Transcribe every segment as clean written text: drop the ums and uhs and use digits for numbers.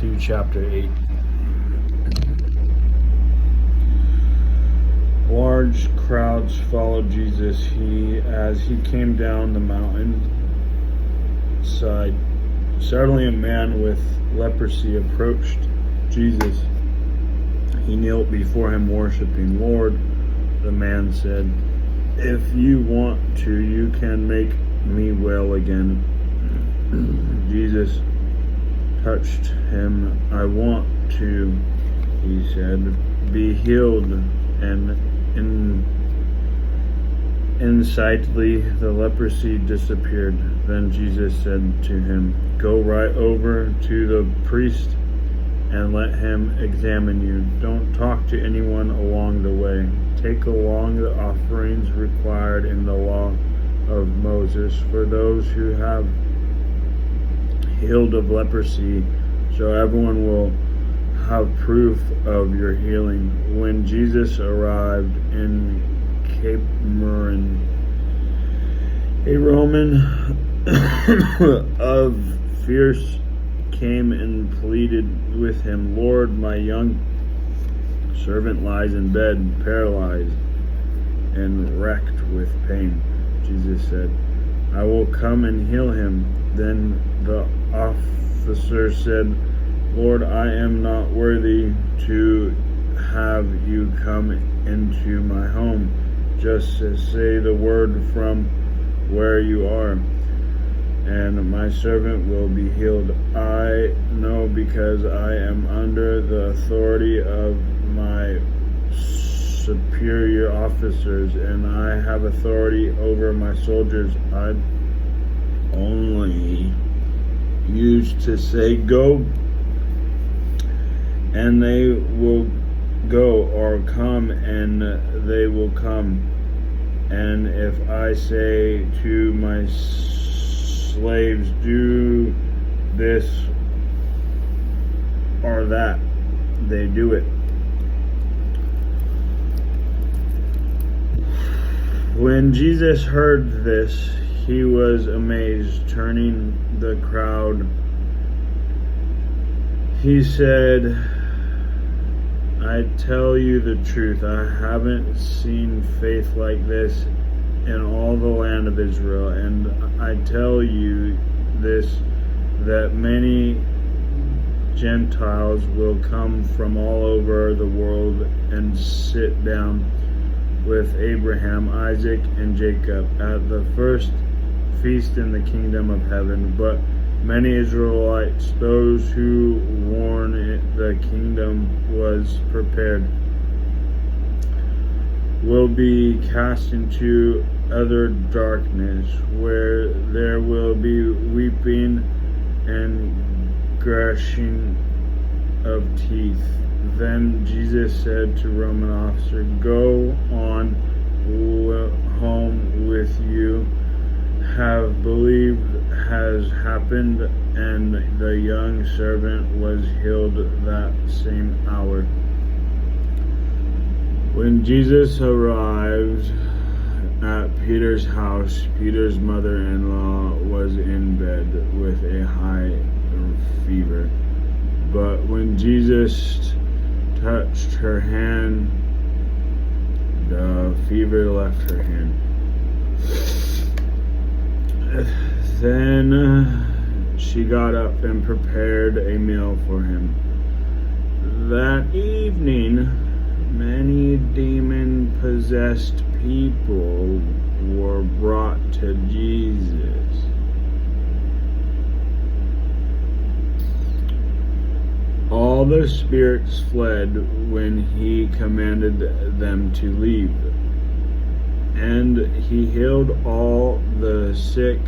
Matthew chapter 8. Large crowds followed Jesus as he came down the mountain side. Suddenly a man with leprosy approached Jesus. He knelt before him, worshiping. "Lord," the man said, "if you want to, you can make me well again." Jesus touched him. "I want to," he said, "be healed." And instantly the leprosy disappeared. Then Jesus said to him, "Go right over to the priest and let him examine you. Don't talk to anyone along the way. Take along the offerings required in the law of Moses for those who have healed of leprosy, so everyone will have proof of your healing." When Jesus arrived in Capernaum, a Roman of fierce came and pleaded with him, "Lord, my young servant lies in bed, paralyzed and racked with pain." Jesus said, "I will come and heal him." Then the officer said, "Lord, I am not worthy to have you come into my home. Just say the word from where you are, and my servant will be healed. I know because I am under the authority of my superior officers, and I have authority over my soldiers. I only used to say, 'Go,' and they will go, or 'Come,' and they will come. And if I say to my slaves, 'Do this or that,' they do it." When Jesus heard this, he was amazed. Turning the crowd, he said, "I tell you the truth, I haven't seen faith like this in all the land of Israel. And I tell you this, that many Gentiles will come from all over the world and sit down with Abraham, Isaac, and Jacob at the first feast in the kingdom of heaven. But many Israelites, those who warned the kingdom was prepared, will be cast into utter darkness, where there will be weeping and gnashing of teeth." Then Jesus said to Roman officer, "Go on home with you. Have believed has happened," and the young servant was healed that same hour. When Jesus arrived at Peter's house, Peter's mother-in-law was in bed with a high fever. But when Jesus touched her hand, the fever left her hand. Then she got up and prepared a meal for him. That evening, many demon-possessed people were brought to Jesus. All the spirits fled when he commanded them to leave, and he healed all the sick.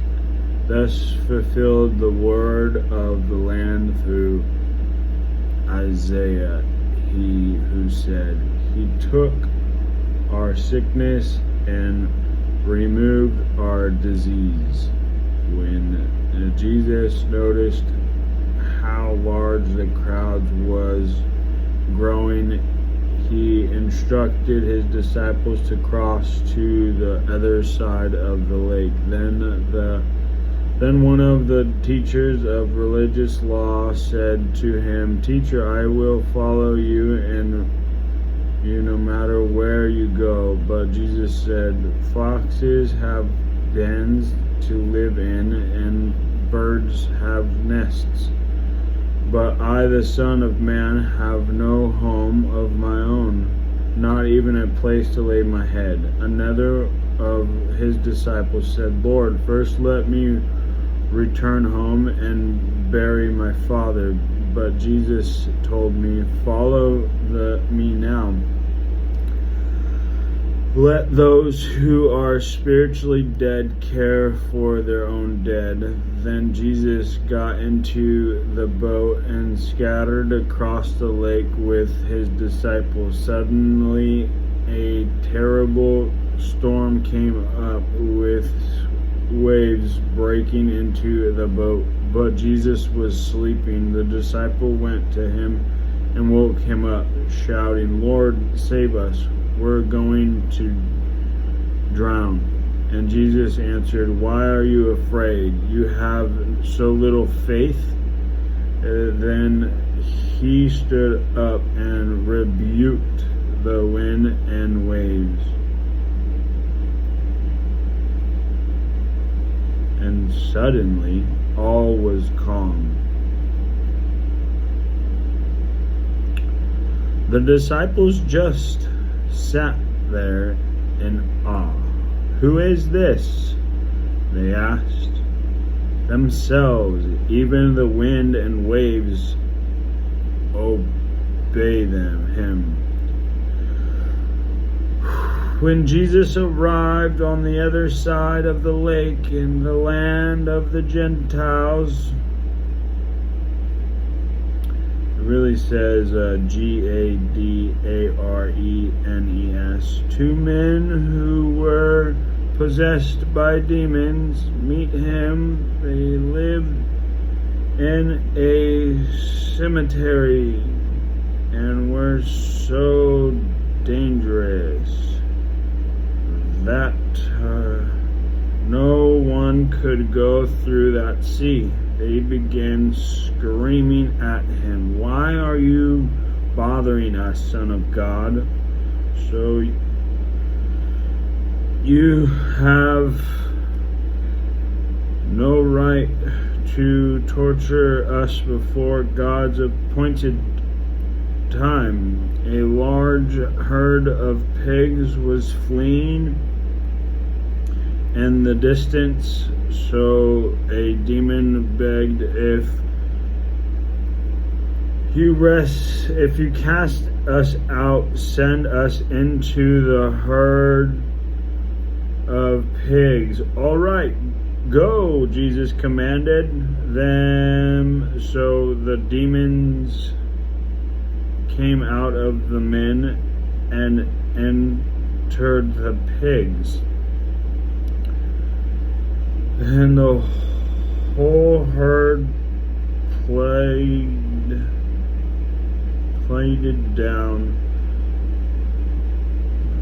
Thus fulfilled the word of the land through Isaiah, he who said, "He took our sickness and removed our disease." When Jesus noticed how large the crowd was growing, he instructed his disciples to cross to the other side of the lake. Then the Then one of the teachers of religious law said to him, "Teacher, I will follow you no matter where you go." But Jesus said, "Foxes have dens to live in, and birds have nests. But I, the Son of Man, have no home of my own, not even a place to lay my head." Another of his disciples said, "Lord, first let me return home and bury my father." But Jesus told me, "Follow me now. Let those who are spiritually dead care for their own dead." Then Jesus got into the boat and scattered across the lake with his disciples. Suddenly a terrible storm came up with waves breaking into the boat, but Jesus was sleeping. The disciple went to him and woke him up, shouting, "Lord, save us. We're going to drown." And Jesus answered, "Why are you afraid? You have so little faith?" Then he stood up and rebuked the wind and waves, and suddenly all was calm. The disciples just sat there in awe. "Who is this?" they asked themselves. "Even the wind and waves obey him." When Jesus arrived on the other side of the lake in the land of the Gentiles, it really says Gadarenes, two men who were possessed by demons meet him. They lived in a cemetery and were so dangerous that no one could go through that sea. They began screaming at him, "Why are you bothering us, Son of God? So you have no right to torture us before God's appointed time." A large herd of pigs was fleeing in the distance, so a demon begged, if you cast us out, send us into the herd of pigs." "All right, go," Jesus commanded them. So the demons came out of the men and entered the pigs, and the whole herd plaited down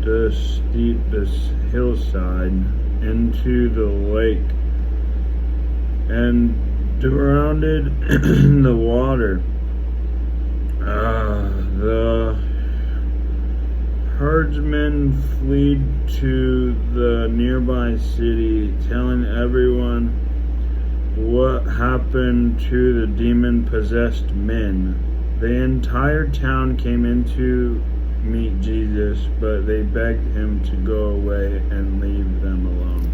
the steep hillside into the lake and drowned in the water. The herdsmen fled to the nearby city, telling everyone what happened to the demon-possessed men. The entire town came in to meet Jesus, but they begged him to go away and leave them alone.